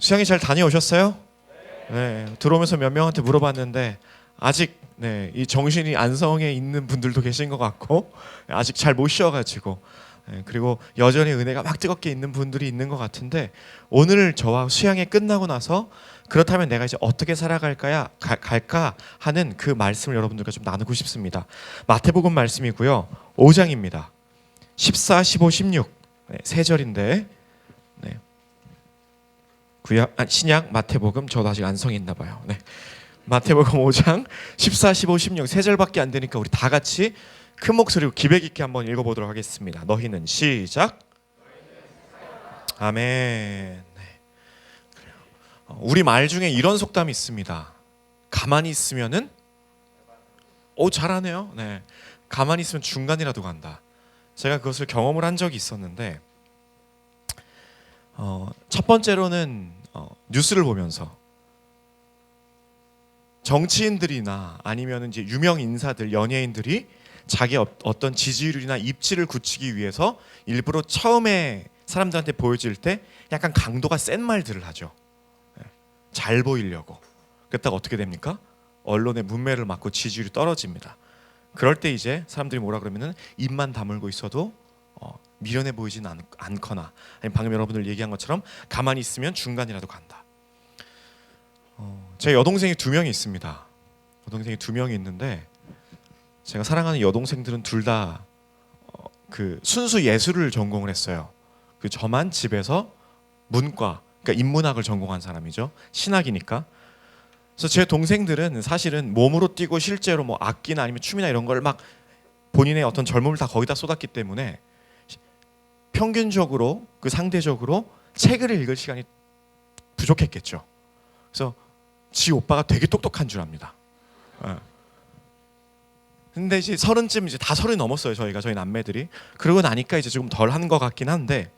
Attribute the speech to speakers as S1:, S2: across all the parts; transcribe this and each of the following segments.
S1: 수양이 잘 다녀오셨어요? 네. 들어오면서 몇 명한테 물어봤는데 아직 이 정신이 안성에 있는 분들도 계신 것 같고 아직 잘 못 쉬어가지고 그리고 여전히 은혜가 막 뜨겁게 있는 분들이 있는 것 같은데 오늘 저와 수양이 끝나고 나서 그렇다면 내가 이제 어떻게 갈까 하는 그 말씀을 여러분들과 좀 나누고 싶습니다. 마태복음 말씀이고요. 5장입니다. 14, 15, 16 세 절인데 신약 마태복음 저도 아직 안성에 있나 봐요. 마태복음 5장 14, 15, 16 세 절밖에 안 되니까 우리 다 같이 큰 목소리로 기백 있게 한번 읽어보도록 하겠습니다. 너희는 시작. 아멘. 우리 말 중에 이런 속담이 있습니다. 가만히 있으면은 잘하네요. 가만히 있으면 중간이라도 간다. 제가 그것을 경험을 한 적이 있었는데 첫 번째로는 뉴스를 보면서 정치인들이나 아니면 이제 유명 인사들, 연예인들이 자기 어떤 지지율이나 입지를 굳히기 위해서 일부러 처음에 사람들한테 보여질 때 약간 강도가 센 말들을 하죠. 잘 보이려고. 그랬다가 어떻게 됩니까? 언론의 문매를 맞고 지지율이 떨어집니다. 그럴 때 이제 사람들이 뭐라 그러면은 입만 다물고 있어도 미련해 보이지는 않거나 아니면 방금 여러분들 얘기한 것처럼 가만히 있으면 중간이라도 간다. 제 여동생이 2명이 있습니다. 여동생이 2명이 있는데 제가 사랑하는 여동생들은 둘 다 그 순수 예술을 전공을 했어요. 그 저만 집에서 문과, 그러니까 인문학을 전공한 사람이죠. 신학이니까. 그래서 제 동생들은 사실은 몸으로 뛰고 실제로 뭐 악기나 아니면 춤이나 이런 걸 막 본인의 어떤 젊음을 다 거기다 쏟았기 때문에 평균적으로 그 상대적으로 책을 읽을 시간이 부족했겠죠. 그래서 지 오빠가 되게 똑똑한 줄 압니다. 근데 이제 30쯤 이제 다 30 넘었어요. 저희 남매들이. 그러고 나니까 이제 조금 덜 한 것 같긴 한데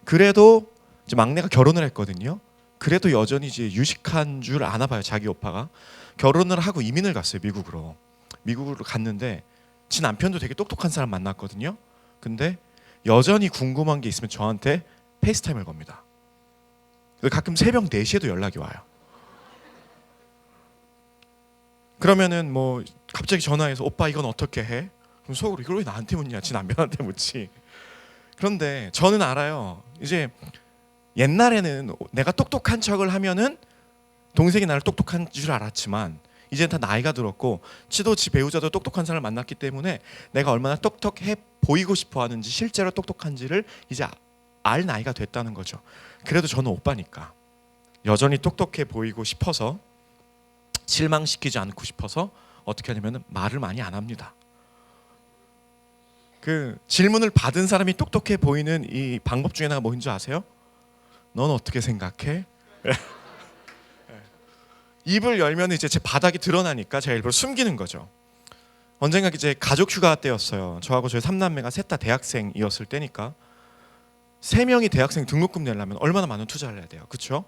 S1: 그래도 이제 막내가 결혼을 했거든요. 그래도 여전히 이제 유식한 줄 아나 봐요. 자기 오빠가 결혼을 하고 이민을 갔어요. 미국으로 갔는데 지 남편도 되게 똑똑한 사람 만났거든요. 근데 여전히 궁금한 게 있으면 저한테 페이스타임을 겁니다. 가끔 새벽 4시에도 연락이 와요. 그러면은 뭐 갑자기 전화해서 오빠 이건 어떻게 해? 그럼 속으로 이걸 왜 나한테 묻냐? 지 남편한테 묻지. 그런데 저는 알아요. 이제 옛날에는 내가 똑똑한 척을 하면은 동생이 나를 똑똑한 줄 알았지만 이제는 다 나이가 들었고 지도 지 배우자도 똑똑한 사람을 만났기 때문에 내가 얼마나 똑똑해 보이고 싶어 하는지 실제로 똑똑한지를 이제 알 나이가 됐다는 거죠. 그래도 저는 오빠니까 여전히 똑똑해 보이고 싶어서 실망시키지 않고 싶어서 어떻게 하냐면 말을 많이 안 합니다. 그 질문을 받은 사람이 똑똑해 보이는 이 방법 중에 하나가 뭐인 줄 아세요? 넌 어떻게 생각해? 입을 열면 이제 제 바닥이 드러나니까 제가 일부러 숨기는 거죠. 언젠가 이제 가족 휴가 때였어요. 저하고 저희 3남매가 셋 다 대학생이었을 때니까 3명이 대학생 등록금 내려면 얼마나 많은 투자를 해야 돼요. 그렇죠?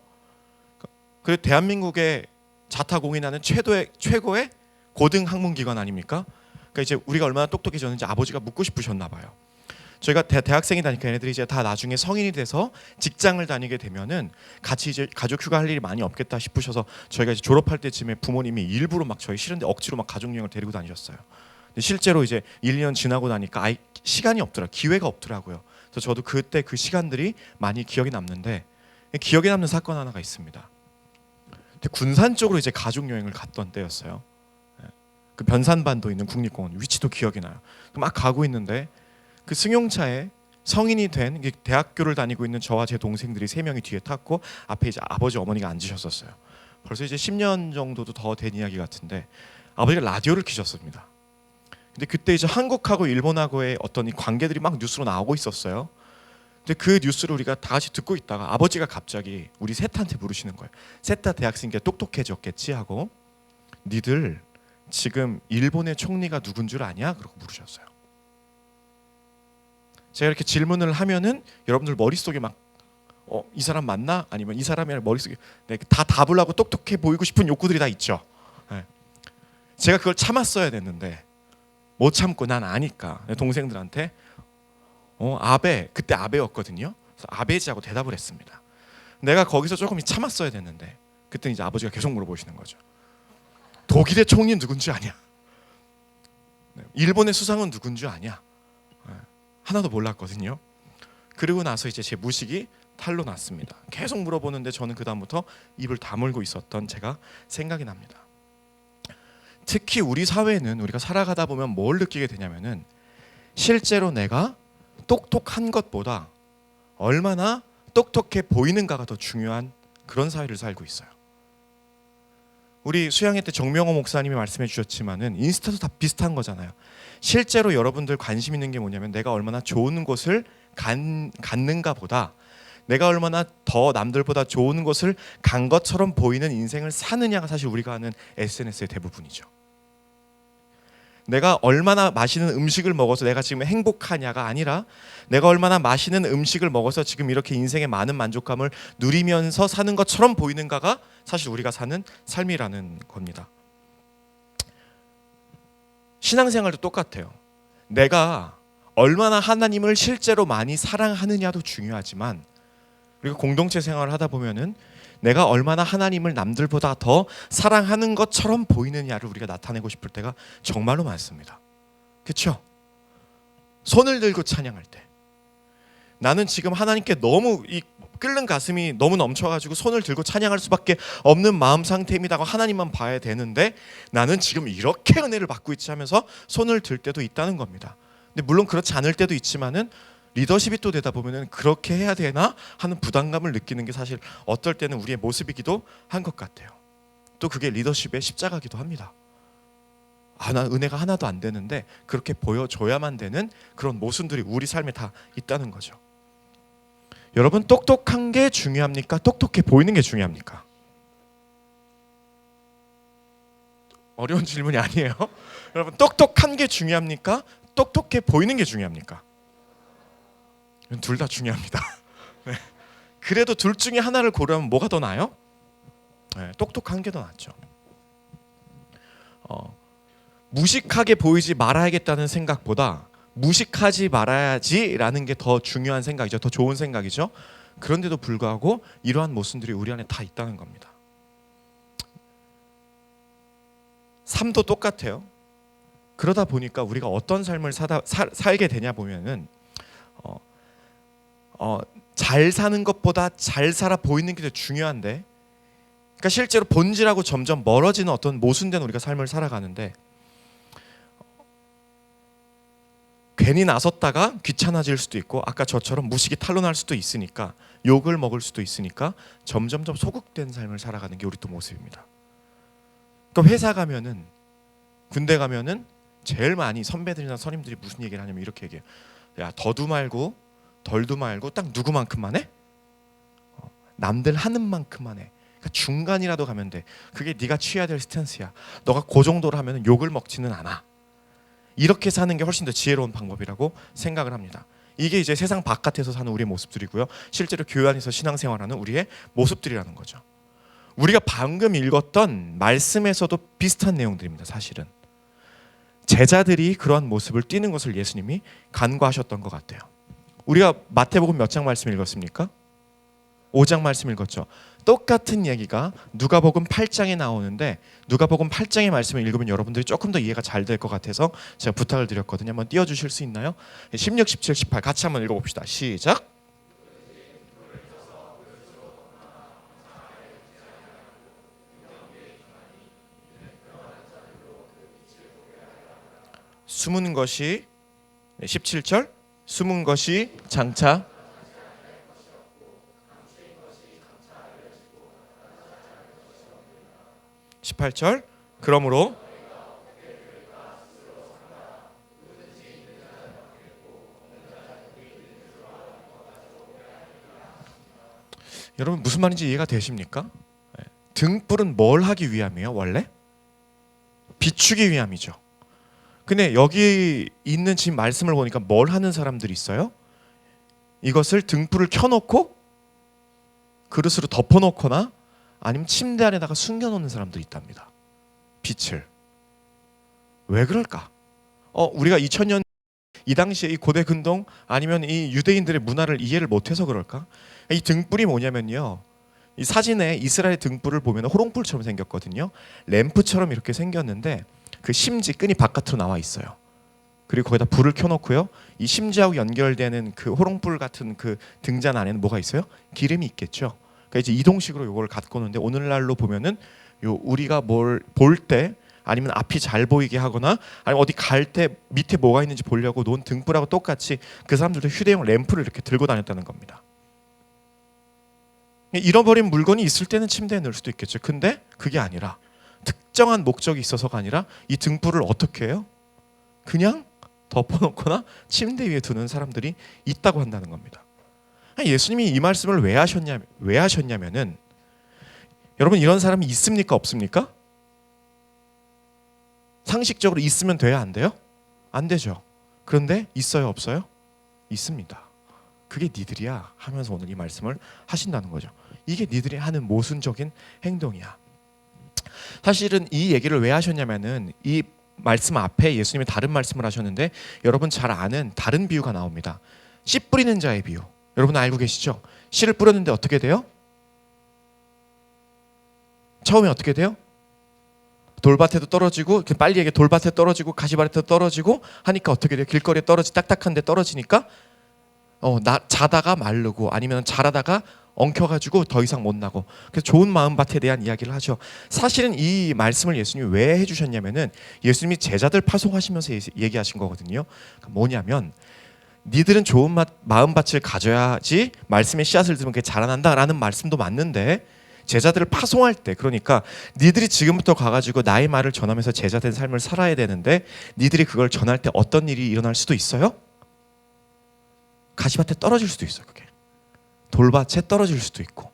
S1: 그 대한민국의 자타공인하는 최고의 고등 학문 기관 아닙니까? 그러니까 이제 우리가 얼마나 똑똑해졌는지 아버지가 묻고 싶으셨나 봐요. 저희가 대학생이 다니까 얘네들이 이제 다 나중에 성인이 돼서 직장을 다니게 되면은 같이 이제 가족 휴가 할 일이 많이 없겠다 싶으셔서 저희가 이제 졸업할 때쯤에 부모님이 일부러 막 저희 싫은데 억지로 막 가족 여행을 데리고 다니셨어요. 근데 실제로 이제 1년 지나고 나니까 시간이 기회가 없더라고요. 그래서 저도 그때 그 시간들이 많이 기억에 남는데 기억에 남는 사건 하나가 있습니다. 근데 군산 쪽으로 이제 가족 여행을 갔던 때였어요. 그 변산반도 있는 국립공원 위치도 기억이 나요. 막 가고 있는데 그 승용차에 성인이 된 대학교를 다니고 있는 저와 제 동생들이 3명이 뒤에 탔고 앞에 이제 아버지 어머니가 앉으셨었어요. 벌써 이제 10년 정도도 더 된 이야기 같은데 아버지가 라디오를 켜셨습니다. 근데 그때 이제 한국하고 일본하고의 어떤 이 관계들이 막 뉴스로 나오고 있었어요. 근데 그 뉴스를 우리가 다 같이 듣고 있다가 아버지가 갑자기 우리 셋한테 물으시는 거예요. 셋 다 대학생이니까 똑똑해졌겠지 하고 니들 지금 일본의 총리가 누군 줄 아냐? 그러고 물으셨어요. 제가 이렇게 질문을 하면은 여러분들 머릿속에 막 이 사람 맞나? 아니면 이 사람이 머릿속에 다 답을 하고 똑똑해 보이고 싶은 욕구들이 다 있죠. 제가 그걸 참았어야 됐는데 못 참고 난 아니까 동생들한테 아베, 그때 아베였거든요. 그래서 아베지 하고 대답을 했습니다. 내가 거기서 조금 참았어야 됐는데 그때 이제 아버지가 계속 물어보시는 거죠. 독일의 총리 누군지 아냐? 일본의 수상은 누군지 아냐? 하나도 몰랐거든요. 그리고 나서 이제 제 무식이 탄로 났습니다. 계속 물어보는데 저는 그 다음부터 입을 다물고 있었던 제가 생각이 납니다. 특히 우리 사회는 우리가 살아가다 보면 뭘 느끼게 되냐면은 실제로 내가 똑똑한 것보다 얼마나 똑똑해 보이는가가 더 중요한 그런 사회를 살고 있어요. 우리 수양회 때 정명호 목사님이 말씀해 주셨지만은 인스타도 다 비슷한 거잖아요. 실제로 여러분들 관심 있는 게 뭐냐면 내가 얼마나 좋은 곳을 갔는가 보다 내가 얼마나 더 남들보다 좋은 곳을 간 것처럼 보이는 인생을 사느냐가 사실 우리가 하는 SNS의 대부분이죠. 내가 얼마나 맛있는 음식을 먹어서 내가 지금 행복하냐가 아니라 내가 얼마나 맛있는 음식을 먹어서 지금 이렇게 인생의 많은 만족감을 누리면서 사는 것처럼 보이는가가 사실 우리가 사는 삶이라는 겁니다. 신앙생활도 똑같아요. 내가 얼마나 하나님을 실제로 많이 사랑하느냐도 중요하지만 그리고 공동체 생활을 하다 보면은 내가 얼마나 하나님을 남들보다 더 사랑하는 것처럼 보이느냐를 우리가 나타내고 싶을 때가 정말로 많습니다. 그렇죠? 손을 들고 찬양할 때 나는 지금 하나님께 너무 이 끓는 가슴이 너무 넘쳐가지고 손을 들고 찬양할 수밖에 없는 마음 상태입니다. 하나님만 봐야 되는데 나는 지금 이렇게 은혜를 받고 있지 하면서 손을 들 때도 있다는 겁니다. 근데 물론 그렇지 않을 때도 있지만은 리더십이 또 되다 보면은 그렇게 해야 되나 하는 부담감을 느끼는 게 사실 어떨 때는 우리의 모습이기도 한 것 같아요. 또 그게 리더십의 십자가기도 합니다. 나 은혜가 하나도 안 되는데 그렇게 보여줘야만 되는 그런 모순들이 우리 삶에 다 있다는 거죠. 여러분 똑똑한 게 중요합니까? 똑똑해 보이는 게 중요합니까? 어려운 질문이 아니에요. 여러분 똑똑한 게 중요합니까? 똑똑해 보이는 게 중요합니까? 둘 다 중요합니다. 네. 그래도 둘 중에 하나를 고르면 뭐가 더 나아요? 네, 똑똑한 게 더 낫죠. 무식하게 보이지 말아야겠다는 생각보다 무식하지 말아야지라는 게 더 중요한 생각이죠. 더 좋은 생각이죠. 그런데도 불구하고 이러한 모순들이 우리 안에 다 있다는 겁니다. 삶도 똑같아요. 그러다 보니까 우리가 어떤 삶을 살게 되냐 보면은 잘 사는 것보다 잘 살아 보이는 게 더 중요한데, 그러니까 실제로 본질하고 점점 멀어지는 어떤 모순된 우리가 삶을 살아가는데, 괜히 나섰다가 귀찮아질 수도 있고 아까 저처럼 무식이 탄로날 수도 있으니까 욕을 먹을 수도 있으니까 점점점 소극된 삶을 살아가는 게 우리 또 모습입니다. 그러니까 회사 가면은 군대 가면은 제일 많이 선배들이나 선임들이 무슨 얘기를 하냐면 이렇게 얘기해요. 야 더도 말고 덜도 말고 딱 누구만큼만 해? 남들 하는 만큼만 해. 그러니까 중간이라도 가면 돼. 그게 네가 취해야 될 스탠스야. 너가 그 정도로 하면 욕을 먹지는 않아. 이렇게 사는 게 훨씬 더 지혜로운 방법이라고 생각을 합니다. 이게 이제 세상 바깥에서 사는 우리의 모습들이고요. 실제로 교회 안에서 신앙생활하는 우리의 모습들이라는 거죠. 우리가 방금 읽었던 말씀에서도 비슷한 내용들입니다. 사실은 제자들이 그러한 모습을 띠는 것을 예수님이 간과하셨던 것 같아요. 우리가 마태복음 몇 장 말씀 읽었습니까? 5장 말씀 읽었죠. 똑같은 얘기가 누가복음 8장에 나오는데 누가복음 8장의 말씀을 읽으면 여러분들이 조금 더 이해가 잘 될 것 같아서 제가 부탁을 드렸거든요. 한번 띄워주실 수 있나요? 16, 17, 18 같이 한번 읽어봅시다. 시작. 숨은 것이 17절 숨은 것이 장차 18절 그러므로 여러분 무슨 말인지 이해가 되십니까? 등불은 뭘 하기 위함이에요? 원래? 비추기 위함이죠. 근데 여기 있는 지금 말씀을 보니까 뭘 하는 사람들이 있어요? 이것을 등불을 켜놓고 그릇으로 덮어놓거나 아니면 침대 안에다가 숨겨놓는 사람들이 있답니다. 빛을. 왜 그럴까? 우리가 2000년 이 당시에 이 고대 근동 아니면 이 유대인들의 문화를 이해를 못해서 그럴까? 이 등불이 뭐냐면요, 이 사진에 이스라엘 등불을 보면 호롱불처럼 생겼거든요. 램프처럼 이렇게 생겼는데 그 심지 끈이 바깥으로 나와 있어요. 그리고 거기다 불을 켜놓고요. 이 심지하고 연결되는 그 호롱불 같은 그 등잔 안에는 뭐가 있어요? 기름이 있겠죠. 그러니까 이제 이동식으로 이걸 갖고 오는데 오늘날로 보면은 요 우리가 뭘 볼 때 아니면 앞이 잘 보이게 하거나 아니면 어디 갈 때 밑에 뭐가 있는지 보려고 놓은 등불하고 똑같이 그 사람들도 휴대용 램프를 이렇게 들고 다녔다는 겁니다. 잃어버린 물건이 있을 때는 침대에 넣을 수도 있겠죠. 근데 그게 아니라 특정한 목적이 있어서가 아니라 이 등불을 어떻게 해요? 그냥 덮어놓거나 침대 위에 두는 사람들이 있다고 한다는 겁니다. 예수님이 이 말씀을 왜 하셨냐면은 여러분 이런 사람이 있습니까 없습니까? 상식적으로 있으면 돼야 안 돼요? 안 되죠. 그런데 있어요 없어요? 있습니다. 그게 니들이야 하면서 오늘 이 말씀을 하신다는 거죠. 이게 니들이 하는 모순적인 행동이야. 사실은 이 얘기를 왜 하셨냐면은 이 말씀 앞에 예수님이 다른 말씀을 하셨는데 여러분 잘 아는 다른 비유가 나옵니다. 씨 뿌리는 자의 비유. 여러분 알고 계시죠? 씨를 뿌렸는데 어떻게 돼요? 처음에 어떻게 돼요? 돌밭에도 떨어지고 빨리 얘기해 돌밭에 떨어지고 가시밭에도 떨어지고 하니까 어떻게 돼요? 길거리에 딱딱한 데 떨어지니까 자다가 마르고 아니면 자라다가 엉켜가지고 더 이상 못 나고 그래서 좋은 마음밭에 대한 이야기를 하죠. 사실은 이 말씀을 예수님이 왜 해주셨냐면은 예수님이 제자들 파송하시면서 얘기하신 거거든요. 뭐냐면 니들은 좋은 마음밭을 가져야지 말씀의 씨앗을 들으면 그게 자라난다라는 말씀도 맞는데 제자들을 파송할 때 그러니까 니들이 지금부터 가가지고 나의 말을 전하면서 제자된 삶을 살아야 되는데 니들이 그걸 전할 때 어떤 일이 일어날 수도 있어요? 가시밭에 떨어질 수도 있어요. 그게 돌밭에 떨어질 수도 있고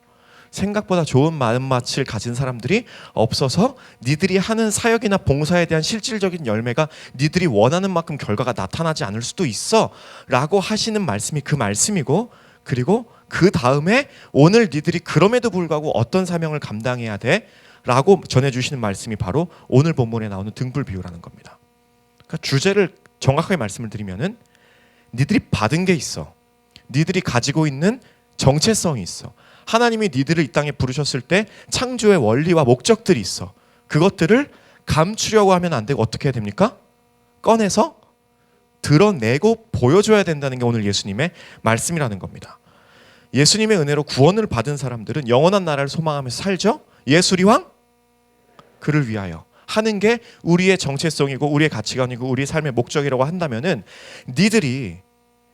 S1: 생각보다 좋은 마음밭을 가진 사람들이 없어서 니들이 하는 사역이나 봉사에 대한 실질적인 열매가 니들이 원하는 만큼 결과가 나타나지 않을 수도 있어 라고 하시는 말씀이 그 말씀이고 그리고 그 다음에 오늘 니들이 그럼에도 불구하고 어떤 사명을 감당해야 돼? 라고 전해주시는 말씀이 바로 오늘 본문에 나오는 등불 비유라는 겁니다. 그러니까 주제를 정확하게 말씀을 드리면은 니들이 받은 게 있어. 니들이 가지고 있는 정체성이 있어. 하나님이 니들을 이 땅에 부르셨을 때 창조의 원리와 목적들이 있어. 그것들을 감추려고 하면 안 되고 어떻게 해야 됩니까? 꺼내서 드러내고 보여줘야 된다는 게 오늘 예수님의 말씀이라는 겁니다. 예수님의 은혜로 구원을 받은 사람들은 영원한 나라를 소망하면서 살죠. 예수리 왕 그를 위하여 하는 게 우리의 정체성이고 우리의 가치관이고 우리의 삶의 목적이라고 한다면은 니들이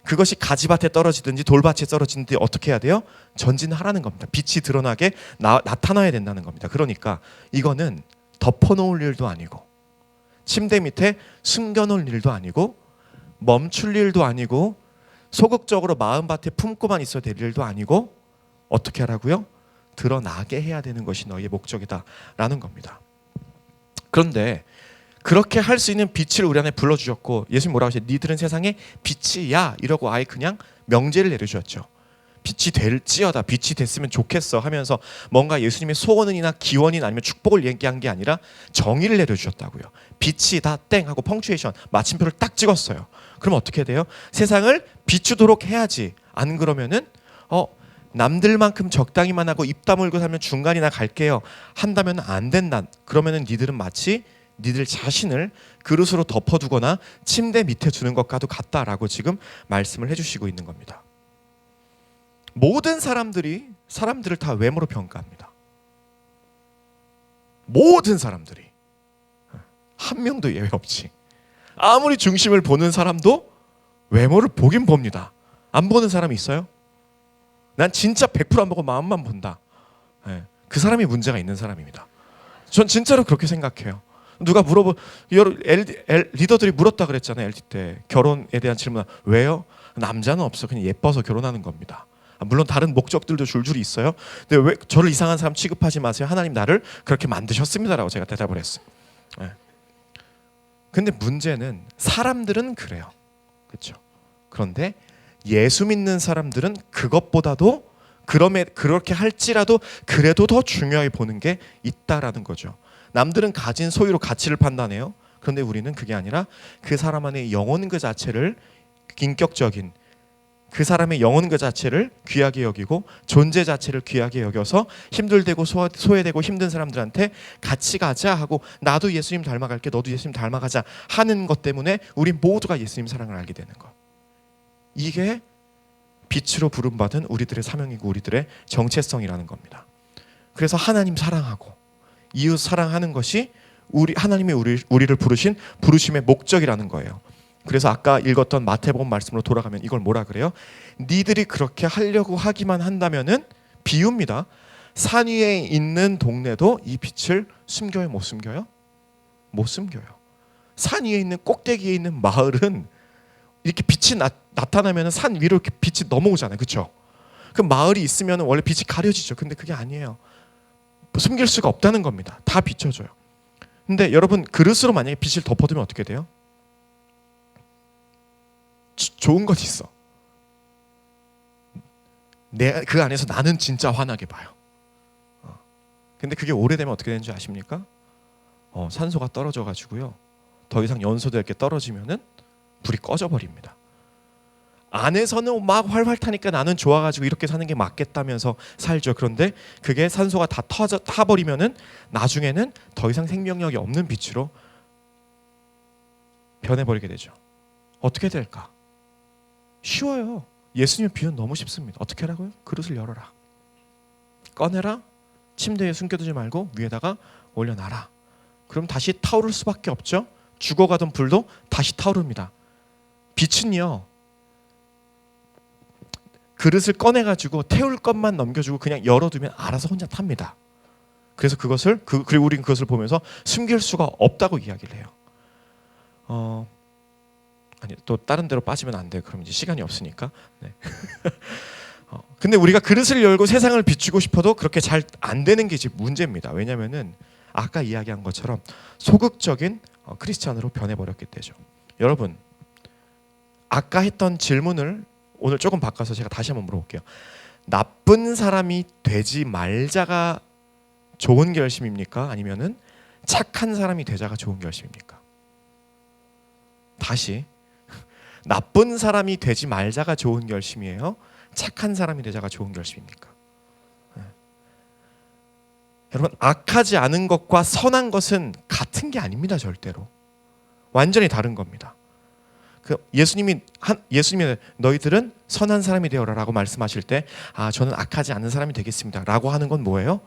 S1: 그것이 가지밭에 떨어지든지 돌밭에 떨어지든지 어떻게 해야 돼요? 전진하라는 겁니다. 빛이 드러나게 나타나야 된다는 겁니다. 그러니까 이거는 덮어놓을 일도 아니고 침대 밑에 숨겨놓을 일도 아니고 멈출 일도 아니고 소극적으로 마음밭에 품고만 있어야 될 일도 아니고 어떻게 하라고요? 드러나게 해야 되는 것이 너희의 목적이다라는 겁니다. 그런데 그렇게 할 수 있는 빛을 우리 안에 불러주셨고 예수님 뭐라고 하셨어요? 니들은 세상의 빛이야 이러고 아예 그냥 명제를 내려주셨죠. 빛이 될지어다 빛이 됐으면 좋겠어 하면서 뭔가 예수님의 소원이나 기원이나 아니면 축복을 얘기한 게 아니라 정의를 내려주셨다고요. 빛이다 땡 하고 펑츄에이션 마침표를 딱 찍었어요. 그럼 어떻게 돼요? 세상을 비추도록 해야지. 안 그러면은 남들만큼 적당히만 하고 입 다물고 살면 중간이나 갈게요 한다면 안 된다. 그러면은 니들은 마치 니들 자신을 그릇으로 덮어두거나 침대 밑에 두는 것과도 같다라고 지금 말씀을 해주시고 있는 겁니다. 모든 사람들이 사람들을 다 외모로 평가합니다. 모든 사람들이 한 명도 예외 없이 아무리 중심을 보는 사람도 외모를 보긴 봅니다. 안 보는 사람이 있어요? 난 진짜 100% 안 보고 마음만 본다. 그 사람이 문제가 있는 사람입니다. 전 진짜로 그렇게 생각해요. 누가 리더들이 물었다 그랬잖아요. LD 때 결혼에 대한 질문 왜요? 남자는 없어. 그냥 예뻐서 결혼하는 겁니다. 물론 다른 목적들도 줄줄이 있어요. 근데 왜 저를 이상한 사람 취급하지 마세요. 하나님 나를 그렇게 만드셨습니다라고 제가 대답을 했어요. 근데 문제는 사람들은 그래요. 그렇죠? 그런데 예수 믿는 사람들은 그것보다도 그렇게 할지라도 그래도 더 중요하게 보는 게 있다라는 거죠. 남들은 가진 소유로 가치를 판단해요. 그런데 우리는 그게 아니라 그 사람 안의 영혼 그 자체를 인격적인 그 사람의 영혼 그 자체를 귀하게 여기고 존재 자체를 귀하게 여겨서 힘들고 소외되고 힘든 사람들한테 같이 가자 하고 나도 예수님 닮아갈게 너도 예수님 닮아가자 하는 것 때문에 우리 모두가 예수님 사랑을 알게 되는 것. 이게 빛으로 부름받은 우리들의 사명이고 우리들의 정체성이라는 겁니다. 그래서 하나님 사랑하고 이웃 사랑하는 것이 하나님이 우리를 부르신 부르심의 목적이라는 거예요. 그래서 아까 읽었던 마태복음 말씀으로 돌아가면 이걸 뭐라 그래요? 니들이 그렇게 하려고 하기만 한다면은 비유입니다. 산 위에 있는 동네도 이 빛을 숨겨요? 못 숨겨요? 못 숨겨요. 산 위에 있는 꼭대기에 있는 마을은 이렇게 빛이 나타나면 산 위로 이렇게 빛이 넘어오잖아요. 그렇죠? 그 마을이 있으면 원래 빛이 가려지죠. 근데 그게 아니에요. 숨길 수가 없다는 겁니다. 다 비춰줘요. 근데 여러분 그릇으로 만약에 빛을 덮어두면 어떻게 돼요? 좋은 것 있어. 그 안에서 나는 진짜 환하게 봐요. 근데 그게 오래되면 어떻게 되는지 아십니까? 산소가 떨어져 가지고요. 더 이상 연소될 게 떨어지면은 불이 꺼져 버립니다. 안에서는 막 활활 타니까 나는 좋아가지고 이렇게 사는 게 맞겠다면서 살죠. 그런데 그게 산소가 다 타버리면은 나중에는 더 이상 생명력이 없는 빛으로 변해버리게 되죠. 어떻게 될까? 쉬워요. 예수님의 비유는 너무 쉽습니다. 어떻게 하라고요? 그릇을 열어라. 꺼내라. 침대에 숨겨두지 말고 위에다가 올려놔라. 그럼 다시 타오를 수밖에 없죠. 죽어가던 불도 다시 타오릅니다. 빛은요. 그릇을 꺼내가지고 태울 것만 넘겨주고 그냥 열어두면 알아서 혼자 탑니다. 그래서 그리고 우리는 그것을 보면서 숨길 수가 없다고 이야기를 해요. 아니 또 다른 데로 빠지면 안 돼요. 그럼 이제 시간이 없으니까. 네. 근데 우리가 그릇을 열고 세상을 비추고 싶어도 그렇게 잘 안 되는 게 이제 문제입니다. 왜냐하면은 아까 이야기한 것처럼 소극적인 크리스찬으로 변해버렸기 때문이죠. 여러분 아까 했던 질문을 오늘 조금 바꿔서 제가 다시 한번 물어볼게요. 나쁜 사람이 되지 말자가 좋은 결심입니까? 아니면은 착한 사람이 되자가 좋은 결심입니까? 다시 나쁜 사람이 되지 말자가 좋은 결심이에요? 착한 사람이 되자가 좋은 결심입니까? 네. 여러분 악하지 않은 것과 선한 것은 같은 게 아닙니다. 절대로 완전히 다른 겁니다. 예수님이 너희들은 선한 사람이 되어라라고 말씀하실 때 저는 악하지 않은 사람이 되겠습니다 라고 하는 건 뭐예요?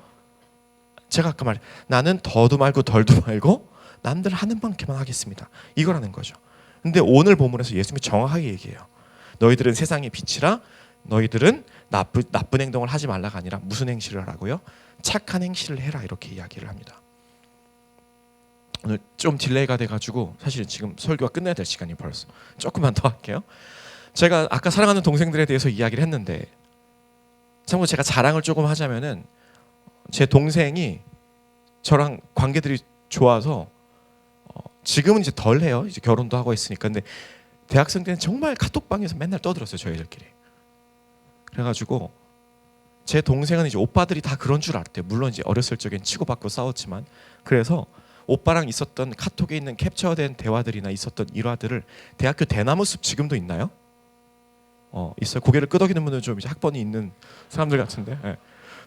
S1: 제가 아까 나는 더도 말고 덜도 말고 남들 하는 만큼만 하겠습니다 이거라는 거죠. 근데 오늘 본문에서 예수님이 정확하게 얘기해요. 너희들은 세상의 빛이라. 너희들은 나쁜 행동을 하지 말라가 아니라 무슨 행실을 하라고요? 착한 행실을 해라 이렇게 이야기를 합니다. 오늘 좀 딜레이가 돼가지고 사실 지금 설교가 끝내야 될 시간이 벌써 조금만 더 할게요. 제가 아까 사랑하는 동생들에 대해서 이야기를 했는데 참고로 제가 자랑을 조금 하자면은 제 동생이 저랑 관계들이 좋아서 지금은 이제 덜 해요. 이제 결혼도 하고 있으니까. 근데 대학생 때는 정말 카톡방에서 맨날 떠들었어요. 저희들끼리. 그래가지고 제 동생은 이제 오빠들이 다 그런 줄 알았대요. 물론 이제 어렸을 적엔 치고받고 싸웠지만. 그래서 오빠랑 있었던 카톡에 있는 캡처된 대화들이나 있었던 일화들을 대학교 대나무 숲 지금도 있나요? 있어요. 고개를 끄덕이는 분은 좀 이제 학번이 있는 사람들 같은데. 네.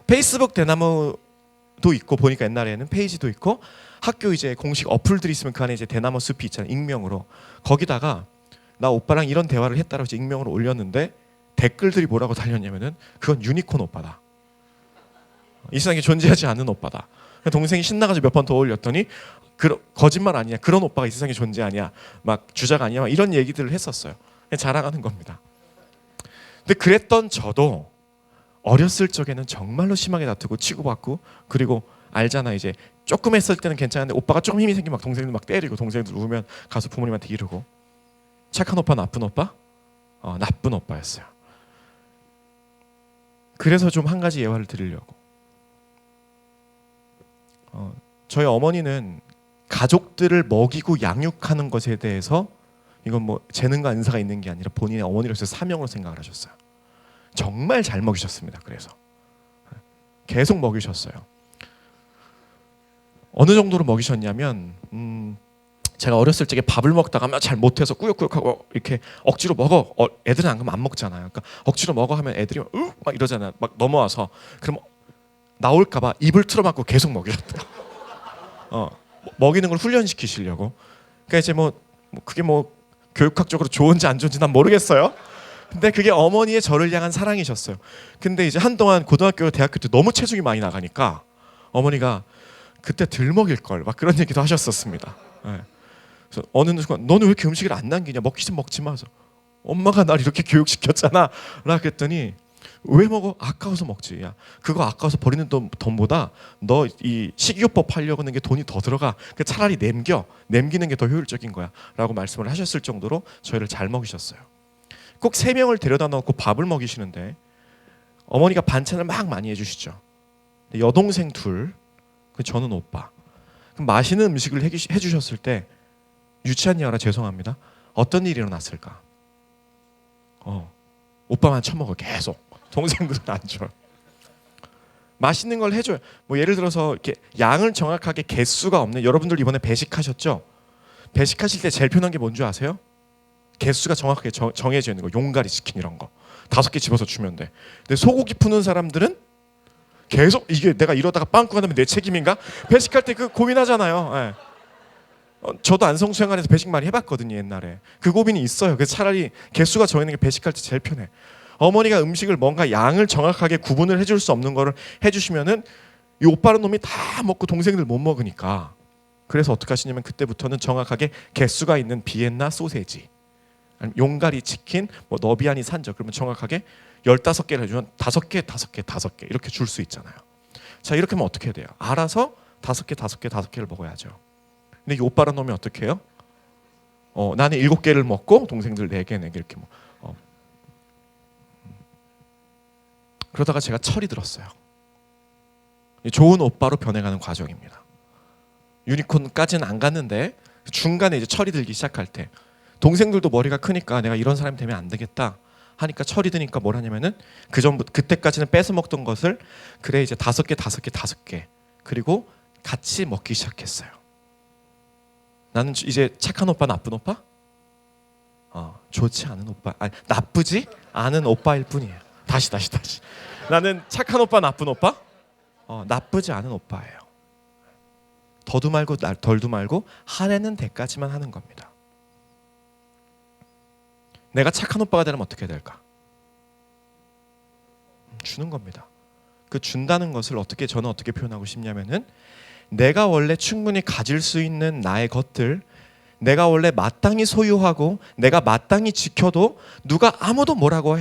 S1: 페이스북 대나무도 있고 보니까 옛날에는 페이지도 있고 학교 이제 공식 어플들이 있으면 그 안에 이제 대나무 숲이 있잖아요. 익명으로. 거기다가 나 오빠랑 이런 대화를 했다라고 이제 익명으로 올렸는데 댓글들이 뭐라고 달렸냐면은 그건 유니콘 오빠다. 이 세상에 존재하지 않는 오빠다. 동생이 신나가지고 몇 번 더 올렸더니 거짓말 아니야. 그런 오빠가 이 세상에 존재 아니야. 막 주작 아니야. 막 이런 얘기들을 했었어요. 자랑하는 겁니다. 근데 그랬던 저도 어렸을 적에는 정말로 심하게 다투고 치고받고 그리고 알잖아 이제 조금 했을 때는 괜찮은데 오빠가 조금 힘이 생기면 막 동생들 막 때리고 동생들 우면 가서 부모님한테 이르고 착한 오빠 나쁜 오빠? 나쁜 오빠였어요. 그래서 좀 한 가지 예화를 드리려고 저희 어머니는 가족들을 먹이고 양육하는 것에 대해서 이건 뭐 재능과 은사가 있는 게 아니라 본인의 어머니로서 사명으로 생각을 하셨어요. 정말 잘 먹이셨습니다. 그래서 계속 먹이셨어요. 어느 정도로 먹이셨냐면 제가 어렸을 적에 밥을 먹다가 막 잘 못해서 꾸역꾸역하고 이렇게 억지로 먹어. 애들은 안 그러면 안 먹잖아요. 그러니까 억지로 먹어 하면 애들이 막 이러잖아요. 막 넘어와서 그럼 나올까봐 입을 틀어막고 계속 먹이랬대요. 먹이는 걸 훈련시키시려고. 그러니까 이제 그게 교육학적으로 좋은지 안 좋은지 난 모르겠어요. 근데 그게 어머니의 저를 향한 사랑이셨어요. 근데 이제 한동안 고등학교, 대학교 때 너무 체중이 많이 나가니까 어머니가 그때 덜 먹일 걸 막 그런 얘기도 하셨었습니다. 네. 그래서 어느 순간 너는 왜 이렇게 음식을 안 남기냐, 먹기 좀 먹지 마. 그래서 엄마가 날 이렇게 교육시켰잖아 라고 했더니 왜 먹어? 아까워서 먹지. 야, 그거 아까워서 버리는 돈보다 너 이 식이요법 하려고 하는 게 돈이 더 들어가. 차라리 남기는 게 더 효율적인 거야 라고 말씀을 하셨을 정도로 저희를 잘 먹이셨어요. 꼭 3명을 데려다 놓고 밥을 먹이시는데 어머니가 반찬을 막 많이 해주시죠. 여동생 2, 저는 오빠. 그럼 맛있는 음식을 해주셨을 때 유치한 얘기라 죄송합니다. 어떤 일이 일어났을까? 오빠만 처먹어 계속. 동생들은 안 줘요. 맛있는 걸 해줘요. 예를 들어서 이렇게 양을 정확하게 개수가 없는, 여러분들 이번에 배식하셨죠? 배식하실 때 제일 편한 게 뭔지 아세요? 개수가 정확하게 정해져 있는 거. 용가리 치킨 이런 거 5개 집어서 주면 돼. 근데 소고기 푸는 사람들은 계속 이게 내가 이러다가 빵꾸 나면 내 책임인가? 배식할 때 그 고민하잖아요. 네. 저도 안성수양관에서 배식 많이 해봤거든요 옛날에. 그 고민이 있어요. 그래서 차라리 개수가 정해있는 게 배식할 때 제일 편해. 어머니가 음식을 뭔가 양을 정확하게 구분을 해줄 수 없는 거를 해주시면은 이 오빠는 놈이 다 먹고 동생들 못 먹으니까, 그래서 어떻게 하시냐면 그때부터는 정확하게 개수가 있는 비엔나 소세지, 아니면 용가리 치킨, 너비아니 산적, 그러면 정확하게 15개를 해주면 5개 이렇게 줄 수 있잖아요. 자, 이렇게 하면 어떻게 해야 돼요? 알아서 5개를 먹어야죠. 근데 이 오빠란 놈이 어떻게 해요? 나는 7개를 먹고 동생들 4개 이렇게 그러다가 제가 철이 들었어요. 좋은 오빠로 변해가는 과정입니다. 유니콘까지는 안 갔는데 중간에 이제 철이 들기 시작할 때, 동생들도 머리가 크니까 내가 이런 사람이 되면 안 되겠다 하니까 철이 드니까 뭘 하냐면은 그때까지는 뺏어 먹던 것을 그래 이제 5개 그리고 같이 먹기 시작했어요. 나는 이제 착한 오빠, 나쁜 오빠? 좋지 않은 오빠, 아니 나쁘지 않은 오빠일 뿐이에요. 다시. 나는 착한 오빠, 나쁜 오빠? 나쁘지 않은 오빠예요. 더도 말고 덜도 말고 하나는 대까지만 하는 겁니다. 내가 착한 오빠가 되려면 어떻게 될까? 주는 겁니다. 그 준다는 것을 저는 어떻게 표현하고 싶냐면은, 내가 원래 충분히 가질 수 있는 나의 것들, 내가 원래 마땅히 소유하고 내가 마땅히 지켜도 누가 아무도 뭐라고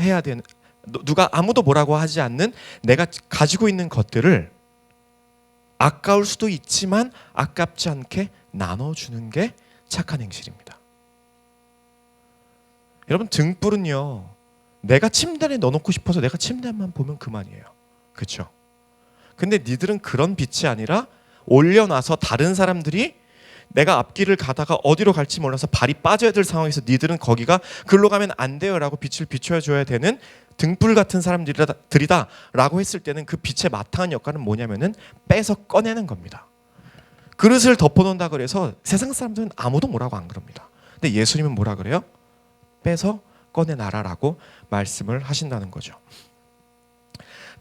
S1: 하지 않는 내가 가지고 있는 것들을 아까울 수도 있지만 아깝지 않게 나눠주는 게 착한 행실입니다. 여러분, 등불은요, 내가 침대에 넣어놓고 싶어서 내가 침대만 보면 그만이에요. 그렇죠? 근데 니들은 그런 빛이 아니라 올려놔서 다른 사람들이 내가 앞길을 가다가 어디로 갈지 몰라서 발이 빠져야 될 상황에서 니들은 거기가 글로 가면 안 돼요 라고 빛을 비춰줘야 되는 등불 같은 사람들이다 라고 했을 때는, 그 빛의 마땅한 역할은 뭐냐면은 빼서 꺼내는 겁니다. 그릇을 덮어놓는다 그래서 세상 사람들은 아무도 뭐라고 안 그럽니다. 근데 예수님은 뭐라 그래요? 빼서 꺼내놔라라고 말씀을 하신다는 거죠.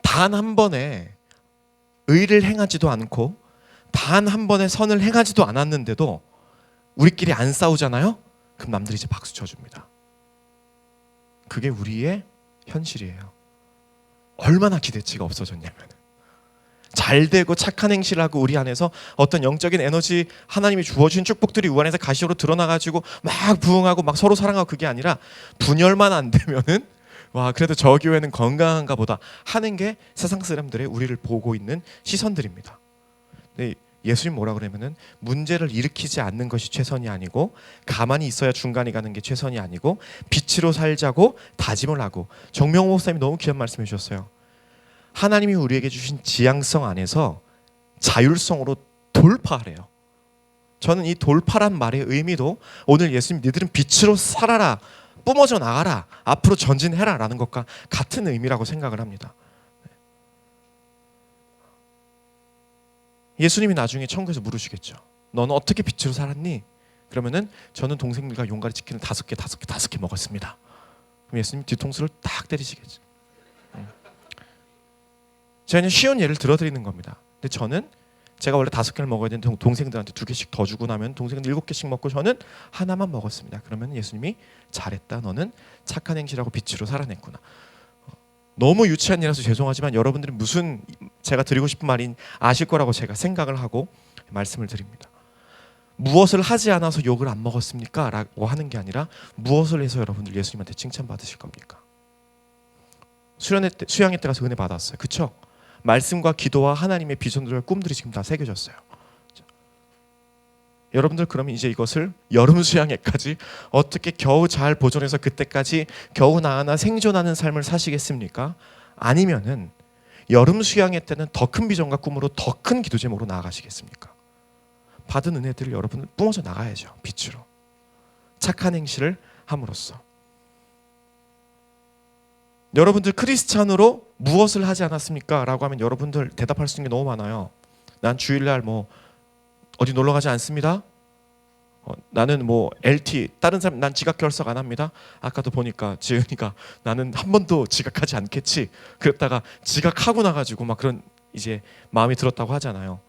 S1: 단 한 번에 의를 행하지도 않고 단 한 번의 선을 행하지도 않았는데도 우리끼리 안 싸우잖아요? 그럼 남들이 이제 박수 쳐줍니다. 그게 우리의 현실이에요. 얼마나 기대치가 없어졌냐면, 잘되고 착한 행실을 하고 우리 안에서 어떤 영적인 에너지, 하나님이 주어진 축복들이 우리 안에서 가시적으로 드러나가지고 막 부흥하고 막 서로 사랑하고, 그게 아니라 분열만 안 되면은 와 그래도 저 교회는 건강한가 보다 하는 게 세상 사람들의 우리를 보고 있는 시선들입니다. 근데 예수님 뭐라 그러면은, 문제를 일으키지 않는 것이 최선이 아니고 가만히 있어야 중간에 가는 게 최선이 아니고 빛으로 살자고 다짐을 하고. 정명호 목사님이 너무 귀한 말씀해 주셨어요. 하나님이 우리에게 주신 지향성 안에서 자율성으로 돌파하래요. 저는 이 돌파란 말의 의미도 오늘 예수님 니들은 빛으로 살아라, 뿜어져 나가라, 앞으로 전진해라 라는 것과 같은 의미라고 생각을 합니다. 예수님이 나중에 천국에서 물으시겠죠. 너는 어떻게 빛으로 살았니? 그러면은 저는 동생들과 용가리 치킨을 5개 먹었습니다. 그럼 예수님 뒤통수를 딱 때리시겠죠. 제가 그냥 쉬운 예를 들어드리는 겁니다. 근데 저는 제가 원래 5개를 먹어야 되는데 동생들한테 2개씩 더 주고 나면 동생들 7개씩 먹고 저는 하나만 먹었습니다. 그러면 예수님이 잘했다. 너는 착한 행실하고 빛으로 살아냈구나. 너무 유치한 일이라서 죄송하지만 여러분들이 무슨 제가 드리고 싶은 말인 아실 거라고 제가 생각을 하고 말씀을 드립니다. 무엇을 하지 않아서 욕을 안 먹었습니까? 라고 하는 게 아니라 무엇을 해서 여러분들 예수님한테 칭찬받으실 겁니까? 수양회 때 가서 은혜 받았어요. 그쵸? 말씀과 기도와 하나님의 비전들과 꿈들이 지금 다 새겨졌어요. 여러분들 그러면 이제 이것을 여름 수양회까지 어떻게 겨우 잘 보존해서 그때까지 겨우 나아나 생존하는 삶을 사시겠습니까? 아니면은 여름 수양회 때는 더 큰 비전과 꿈으로 더 큰 기도 제목으로 나아가시겠습니까? 받은 은혜들을 여러분들 뿜어져 나가야죠. 빛으로 착한 행실을 함으로써. 여러분들 크리스찬으로 무엇을 하지 않았습니까? 라고 하면 여러분들 대답할 수 있는 게 너무 많아요. 난 주일날 뭐 어디 놀러 가지 않습니다. 나는 뭐 LT 다른 사람 난 지각 결석 안 합니다. 아까도 보니까 지은이가 나는 한 번도 지각하지 않겠지. 그랬다가 지각하고 나가지고 막 그런 이제 마음이 들었다고 하잖아요.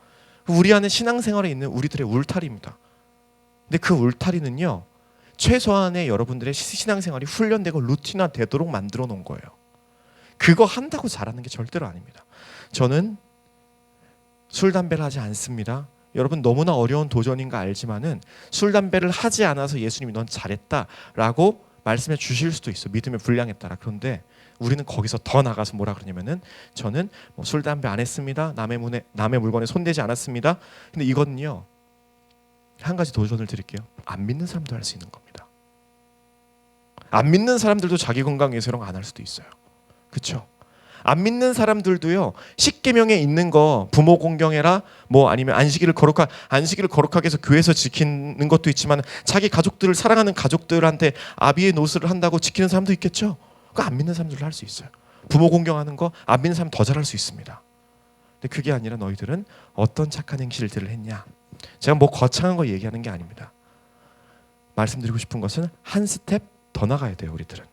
S1: 우리 안에 신앙생활에 있는 우리들의 울타리입니다. 근데 그 울타리는요, 최소한의 여러분들의 신앙생활이 훈련되고 루틴화 되도록 만들어 놓은 거예요. 그거 한다고 잘하는 게 절대로 아닙니다. 저는 술 담배를 하지 않습니다. 여러분 너무나 어려운 도전인 거 알지만은 술 담배를 하지 않아서 예수님이 넌 잘했다라고 말씀해 주실 수도 있어. 믿음의 분량에 따라. 그런데 우리는 거기서 더 나가서 뭐라 그러냐면은 저는 뭐 술 담배 안 했습니다. 남의 물건에 손대지 않았습니다. 근데 이거는요, 한 가지 도전을 드릴게요. 안 믿는 사람도 할 수 있는 겁니다. 안 믿는 사람들도 자기 건강 위해서 이런 거 안 할 수도 있어요. 그렇죠? 안 믿는 사람들도요, 십계명에 있는 거 부모 공경해라, 뭐 아니면 안식일을 거룩하게 해서 교회에서 지키는 것도 있지만 자기 가족들을 사랑하는 가족들한테 아비의 노릇을 한다고 지키는 사람도 있겠죠. 그거 안 믿는 사람들도 할 수 있어요. 부모 공경하는 거 안 믿는 사람 더 잘할 수 있습니다. 근데 그게 아니라 너희들은 어떤 착한 행실들을 했냐. 제가 뭐 거창한 거 얘기하는 게 아닙니다. 말씀드리고 싶은 것은 한 스텝 더 나가야 돼요. 우리들은.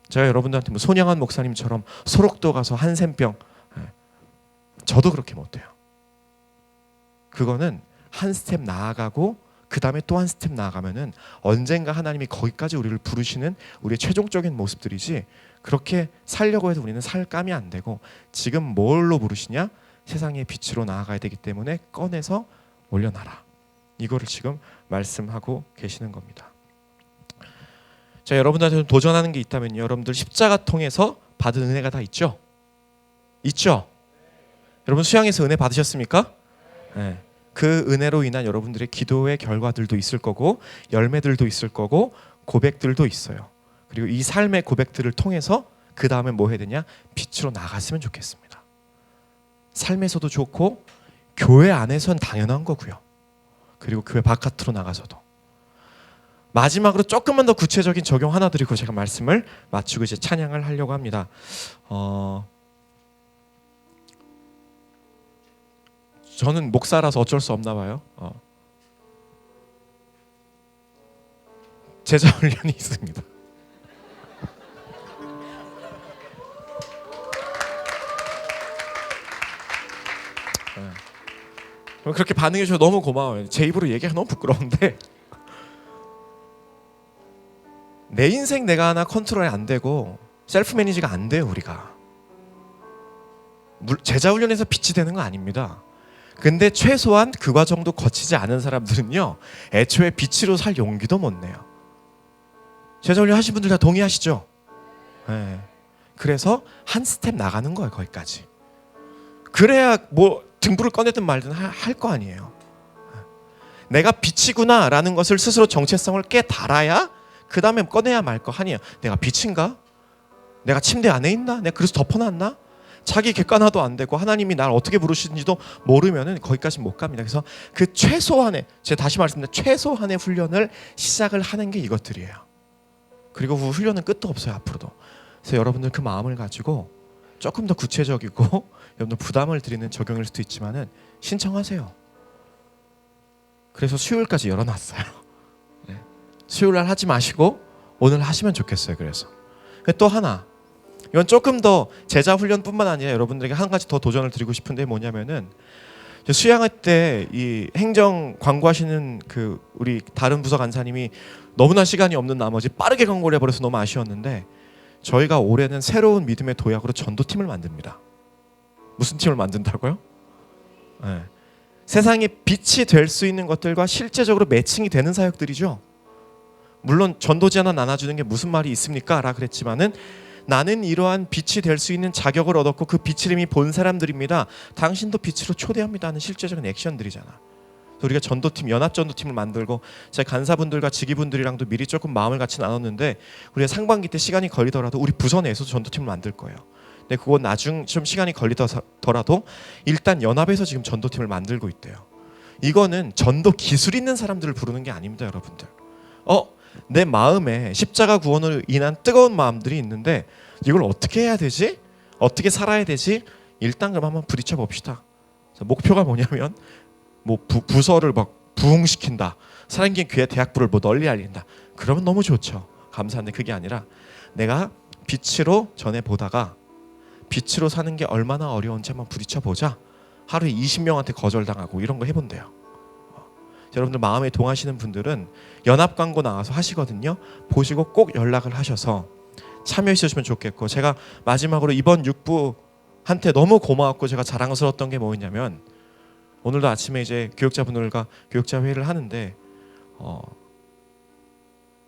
S1: 제가 여러분들한테 뭐 손양한 목사님처럼 소록도 가서 한센병, 저도 그렇게 못해요. 그거는 한 스텝 나아가고 그 다음에 또 한 스텝 나아가면은 언젠가 하나님이 거기까지 우리를 부르시는 우리의 최종적인 모습들이지, 그렇게 살려고 해도 우리는 살 감이 안 되고 지금 뭘로 부르시냐? 세상의 빛으로 나아가야 되기 때문에 꺼내서 올려놔라. 이거를 지금 말씀하고 계시는 겁니다. 자, 여러분들한테 도전하는 게 있다면 여러분들 십자가 통해서 받은 은혜가 다 있죠? 있죠? 여러분 수양에서 은혜 받으셨습니까? 네. 그 은혜로 인한 여러분들의 기도의 결과들도 있을 거고 열매들도 있을 거고 고백들도 있어요. 그리고 이 삶의 고백들을 통해서 그 다음에 뭐 해야 되냐? 빛으로 나갔으면 좋겠습니다. 삶에서도 좋고 교회 안에서는 당연한 거고요. 그리고 교회 바깥으로 나가서도. 마지막으로 조금만 더 구체적인 적용 하나 드리고 제가 말씀을 마치고 이제 찬양을 하려고 합니다. 저는 목사라서 어쩔 수 없나 봐요. 제자 훈련이 있습니다. 그렇게 반응해 주셔서 너무 고마워요. 제 입으로 얘기하기 너무 부끄러운데 내 인생 내가 하나 컨트롤이 안 되고 셀프 매니지가 안 돼요. 우리가 제자 훈련에서 빛이 되는 거 아닙니다. 근데 최소한 그 과정도 거치지 않은 사람들은요, 애초에 빛으로 살 용기도 못 내요. 제자 훈련 하신 분들 다 동의하시죠? 네. 그래서 한 스텝 나가는 거예요. 거기까지. 그래야 뭐 등불을 꺼내든 말든 할 거 아니에요. 내가 빛이구나 라는 것을 스스로 정체성을 깨달아야 그 다음에 꺼내야 말 거 아니에요. 내가 빛인가? 내가 침대 안에 있나? 내가 그래서 덮어놨나? 자기 객관화도 안 되고 하나님이 날 어떻게 부르시는지도 모르면은 거기까지 못 갑니다. 그래서 그 최소한의, 제가 다시 말씀드립니다, 최소한의 훈련을 시작을 하는 게 이것들이에요. 그리고 그 훈련은 끝도 없어요. 앞으로도. 그래서 여러분들 그 마음을 가지고 조금 더 구체적이고 여러분들 부담을 드리는 적용일 수도 있지만은 신청하세요. 그래서 수요일까지 열어놨어요. 수요일날 하지 마시고 오늘 하시면 좋겠어요. 그래서 또 하나, 이건 조금 더 제자 훈련뿐만 아니라 여러분들에게 한 가지 더 도전을 드리고 싶은데 뭐냐면은, 수양회 때 이 행정 광고하시는 그 우리 다른 부서 간사님이 너무나 시간이 없는 나머지 빠르게 광고를 해버려서 너무 아쉬웠는데, 저희가 올해는 새로운 믿음의 도약으로 전도팀을 만듭니다. 무슨 팀을 만든다고요? 네. 세상에 빛이 될 수 있는 것들과 실제적으로 매칭이 되는 사역들이죠. 물론 전도지 하나 나눠주는 게 무슨 말이 있습니까? 라 그랬지만은, 나는 이러한 빛이 될 수 있는 자격을 얻었고 그 빛을 이미 본 사람들입니다. 당신도 빛으로 초대합니다 하는 실제적인 액션들이잖아. 우리가 전도팀, 연합전도팀을 만들고 제 간사분들과 직위분들이랑도 미리 조금 마음을 같이 나눴는데, 우리가 상반기 때 시간이 걸리더라도 우리 부서 내에서도 전도팀을 만들 거예요. 근데 그건 나중 좀 시간이 걸리더라도 일단 연합에서 지금 전도팀을 만들고 있대요. 이거는 전도 기술 있는 사람들을 부르는 게 아닙니다, 여러분들. 내 마음에 십자가 구원으로 인한 뜨거운 마음들이 있는데 이걸 어떻게 해야 되지? 어떻게 살아야 되지? 일단 그럼 한번 부딪혀 봅시다. 목표가 뭐냐면 부서를 막 부흥시킨다, 살아있는 교회 대학부를 널리 알린다. 그러면 너무 좋죠. 감사한데 그게 아니라 내가 빛으로 전에 보다가 빛으로 사는 게 얼마나 어려운지 한번 부딪혀 보자. 하루에 20명한테 거절당하고 이런 거 해본대요. 여러분들 마음에 동하시는 분들은 연합 광고 나와서 하시거든요. 보시고 꼭 연락을 하셔서 참여해 주시면 좋겠고, 제가 마지막으로 이번 육부한테 너무 고마웠고 제가 자랑스러웠던 게 뭐였냐면, 오늘도 아침에 이제 교육자분들과 교육자 회의를 하는데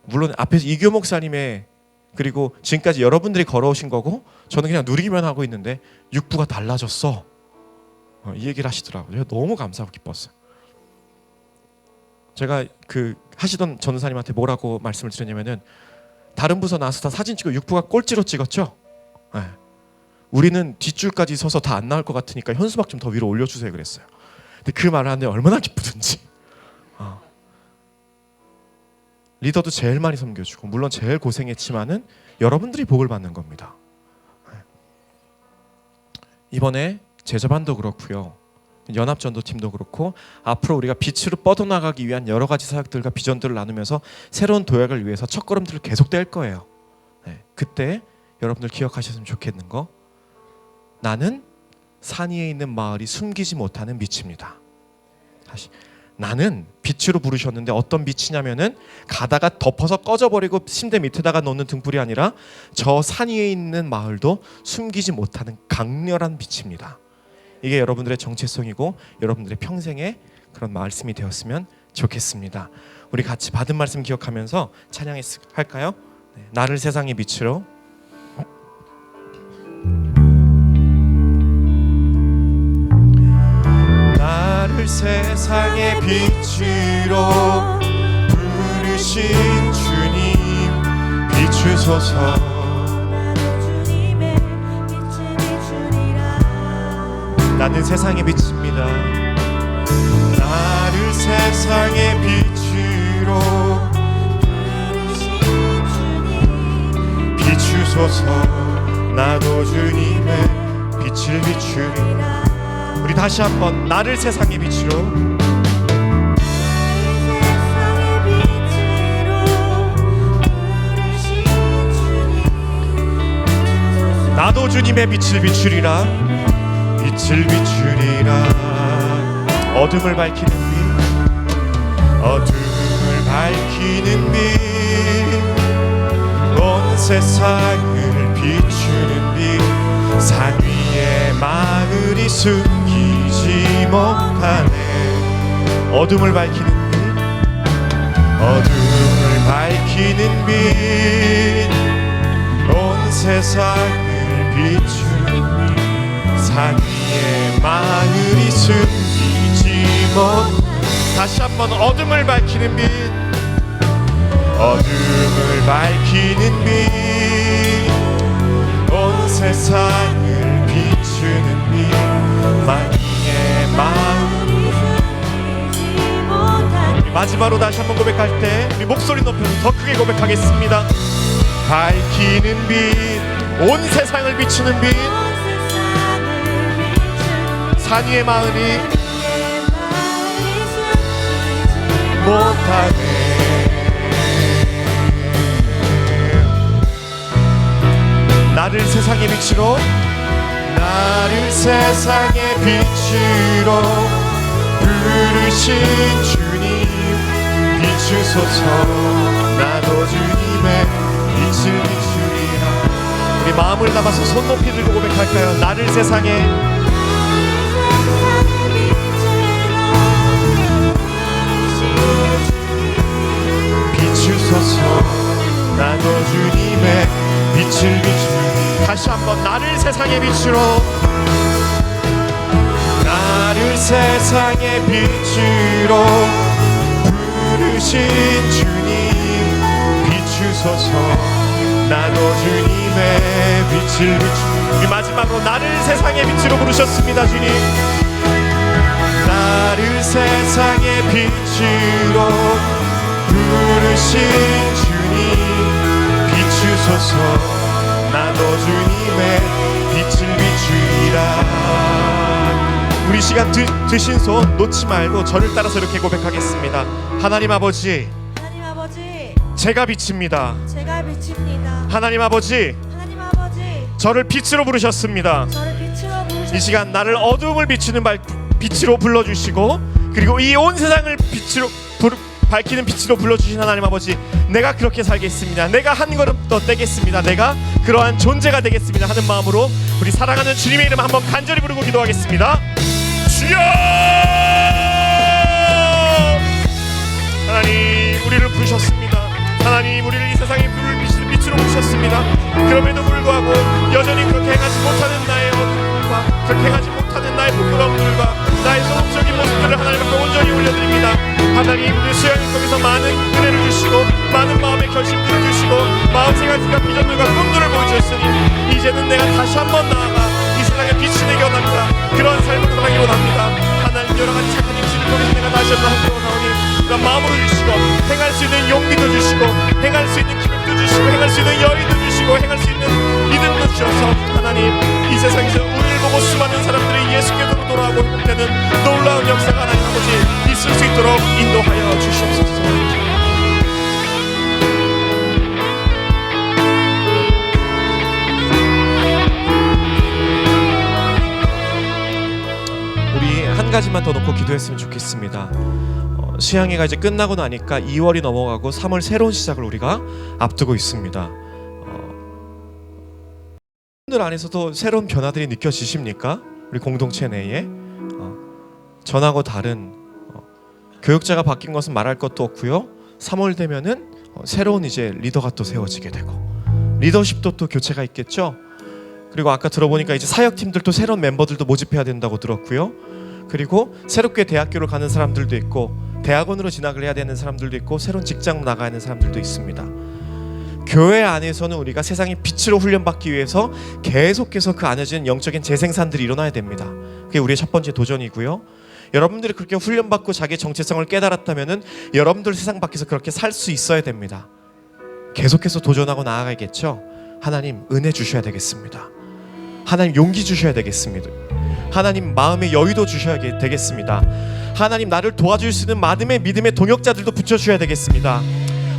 S1: 물론 앞에서 이교 목사님의 그리고 지금까지 여러분들이 걸어오신 거고 저는 그냥 누리기만 하고 있는데 육부가 달라졌어, 이 얘기를 하시더라고요. 너무 감사하고 기뻤어요. 제가 그 하시던 전도사님한테 뭐라고 말씀을 드렸냐면은, 다른 부서 나와서 다 사진 찍고 육부가 꼴찌로 찍었죠. 네. 우리는 뒷줄까지 서서 다 안 나올 것 같으니까 현수막 좀 더 위로 올려주세요 그랬어요. 근데 그 말을 하는데 얼마나 기쁘든지. 리더도 제일 많이 섬겨주고 물론 제일 고생했지만은 여러분들이 복을 받는 겁니다. 네. 이번에 제자반도 그렇고요, 연합전도팀도 그렇고 앞으로 우리가 빛으로 뻗어나가기 위한 여러 가지 사역들과 비전들을 나누면서 새로운 도약을 위해서 첫걸음들을 계속 뗄 거예요. 네. 그때 여러분들 기억하셨으면 좋겠는 거, 나는 산 위에 있는 마을이 숨기지 못하는 빛입니다. 다시, 나는 빛으로 부르셨는데 어떤 빛이냐면은 가다가 덮어서 꺼져버리고 침대 밑에다가 놓는 등불이 아니라 저 산 위에 있는 마을도 숨기지 못하는 강렬한 빛입니다. 이게 여러분들의 정체성이고 여러분들의 평생의 그런 말씀이 되었으면 좋겠습니다. 우리 같이 받은 말씀 기억하면서 찬양할까요? 네, 나를 세상의 빛으로. 나를 세상의 빛으로 부르신 주님 비추소서. 나는 세상의 빛입니다. 나를 세상의 빛으로 비추소서. 나도 주님의 빛을 비추리라. 우리 다시 한번 나를 세상의 빛으로. 나도 주님의 빛을 비추리라. 빛을 비추리라. 어둠을 밝히는 빛, 어둠을 밝히는 빛, 온 세상을 비추는 빛, 산 위에 마을이 숨기지 못하네. 어둠을 밝히는 빛, 어둠을 밝히는 빛, 온 세상을 비추는 빛, 산 위에 마을이 숨기지 못. 다시 한번 어둠을 밝히는 빛, 어둠을 밝히는 빛, 온 세상을 비추는 빛, 산 위에 마을이 숨기지 못하네. 마지막으로 다시 한번 고백할 때 우리 목소리 높여서 더 크게 고백하겠습니다. 밝히는 빛, 온 세상을 비추는 빛, 산 위의 마을이 못하네. 나를 세상의 빛으로, 나를 세상의 빛으로 부르신 주님 비추소서. 나도 주님의 빛을 비추리라. 우리 마음을 담아서 손 높이 들고 고백할까요? 나를 세상에 비추소서. 나도 주님의 빛을 비추리. 다시 한번 나를 세상의 빛으로, 나를 세상의 빛으로 부르신 주님 비추소서. 나도 주님의 빛을 비추리. 마지막으로 나를 세상의 빛으로 부르셨습니다. 주님, 나를 세상의 빛으로 부르신 주님 비추소서. 나도 주님의 빛을 비추리라. 우리 시간 드신 손 놓지 말고 저를 따라서 이렇게 고백하겠습니다. 하나님 아버지,
S2: 하나님 아버지,
S1: 제가 빛입니다.
S2: 제가 빛입니다.
S1: 하나님 아버지,
S2: 하나님 아버지,
S1: 저를 빛으로 부르셨습니다.
S2: 저를 빛으로 부르셨습니다.
S1: 이 시간 나를 어둠을 비추는 빛으로 불러주시고, 그리고 이 온 세상을 빛으로 밝히는 빛으로 불러주신 하나님 아버지, 내가 그렇게 살겠습니다. 내가 한 걸음 더 떼겠습니다. 내가 그러한 존재가 되겠습니다 하는 마음으로 우리 사랑하는 주님의 이름 한번 간절히 부르고 기도하겠습니다. 주여! 하나님, 우리를 부르셨습니다. 하나님, 우리를 이 세상에 빛으로 부르셨습니다. 그럼에도 불구하고 여전히 그렇게 행하지 못하는 나의 어둠과, 그렇게 행하지 못하는 나의 부끄러움들과 나의 소극적인 모습들을 하나님 앞에 온전히 올려드립니다. 하나님, 우리 수양의 속에서 많은 은혜를 주시고 많은 마음의 결심들을 주시고 마음 생각과 비전들과 꿈들을 보여주셨으니 이제는 내가 다시 한번 나아가 이 세상에 빛이 되게 원합니다. 그런 삶을 살아가기 원합니다. 하나님, 여러가지 착한 행실을 통해서 내가 다시 한번 함께 나오니 그런 마음으로 주시고 행할 수 있는 용기도 주시고 행할 수 있는 기쁨도 주시고 행할 수 있는 여유도 주시고 행할 수 있는 믿음도 주셔서 하나님, 이 세상에서 우리를 보고 수많은 사람들이 예수께로 돌아오고 회복되는 놀라운 역사가 하나님 아버지 있을 수 있도록 인도하여 주시옵소서. 우리 한 가지만 더 놓고 기도했으면 좋겠습니다. 수양회가 이제 끝나고 나니까 2월이 넘어가고 3월 새로운 시작을 우리가 앞두고 있습니다. 여러분들 안에서도 새로운 변화들이 느껴지십니까? 우리 공동체 내에 전하고 다른 교육자가 바뀐 것은 말할 것도 없고요. 3월 되면은 새로운 이제 리더가 또 세워지게 되고 리더십도 또 교체가 있겠죠. 그리고 아까 들어보니까 이제 사역팀들도 새로운 멤버들도 모집해야 된다고 들었고요. 그리고 새롭게 대학교를 가는 사람들도 있고 대학원으로 진학을 해야 되는 사람들도 있고 새로운 직장 나가야 하는 사람들도 있습니다. 교회 안에서는 우리가 세상의 빛으로 훈련받기 위해서 계속해서 그 안에지는 영적인 재생산들이 일어나야 됩니다. 그게 우리의 첫 번째 도전이고요. 여러분들이 그렇게 훈련받고 자기의 정체성을 깨달았다면은 여러분들 세상 밖에서 그렇게 살 수 있어야 됩니다. 계속해서 도전하고 나아가야겠죠. 하나님, 은혜 주셔야 되겠습니다. 하나님, 용기 주셔야 되겠습니다. 하나님, 마음의 여유도 주셔야 되겠습니다. 하나님, 나를 도와줄 수 있는 믿음의 동역자들도 붙여주셔야 되겠습니다.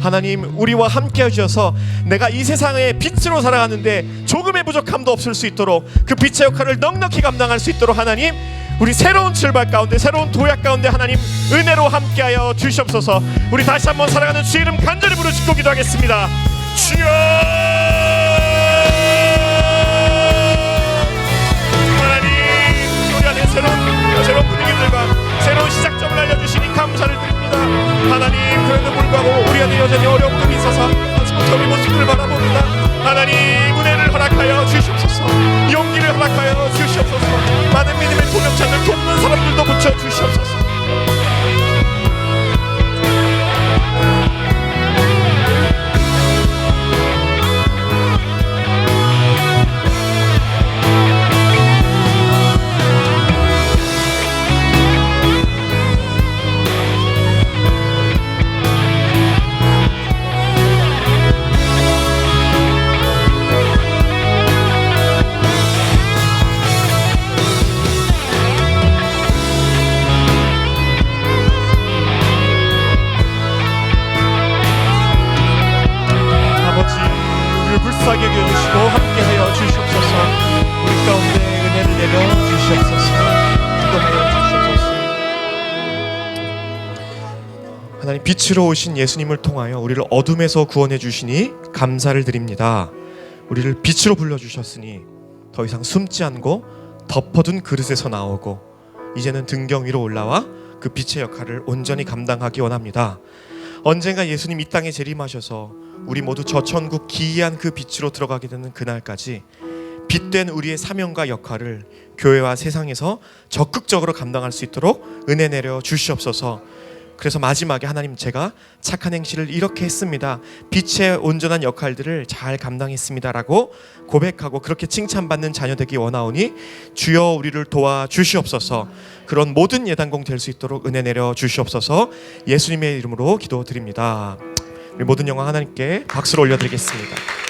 S1: 하나님, 우리와 함께 하셔서 내가 이 세상의 빛으로 살아가는데 조금의 부족함도 없을 수 있도록 그 빛의 역할을 넉넉히 감당할 수 있도록 하나님, 우리 새로운 출발 가운데 새로운 도약 가운데 하나님 은혜로 함께하여 주시옵소서. 우리 다시 한번 살아가는 주의 이름 간절히 부르짖고 기도하겠습니다. 주여! 새로운 분위기들과 새로운 시작점을 알려주시니 감사를 드립니다. 하나님, 그래도 불구하고 우리 안에 여전히 어려움이 있어서 아직부터 우리 모습들을 바라봅니다. 하나님, 은혜를 허락하여 주시옵소서. 용기를 허락하여 주시옵소서. 많은 믿음의 동역자들 돕는 사람들도 붙여 주시옵소서. 하나님, 빛으로 오신 예수님을 통하여 우리를 어둠에서 구원해 주시니 감사를 드립니다. 우리를 빛으로 불러주셨으니 더 이상 숨지 않고 덮어둔 그릇에서 나오고 이제는 등경 위로 올라와 그 빛의 역할을 온전히 감당하기 원합니다. 언젠가 예수님 이 땅에 재림하셔서 우리 모두 저 천국 기이한 그 빛으로 들어가게 되는 그날까지 빛된 우리의 사명과 역할을 교회와 세상에서 적극적으로 감당할 수 있도록 은혜 내려 주시옵소서. 그래서 마지막에 하나님, 제가 착한 행실을 이렇게 했습니다, 빛의 온전한 역할들을 잘 감당했습니다 라고 고백하고 그렇게 칭찬받는 자녀 되기 원하오니 주여 우리를 도와 주시옵소서. 그런 모든 예단공 될 수 있도록 은혜 내려 주시옵소서. 예수님의 이름으로 기도드립니다. 우리 모든 영광 하나님께 박수를 올려드리겠습니다.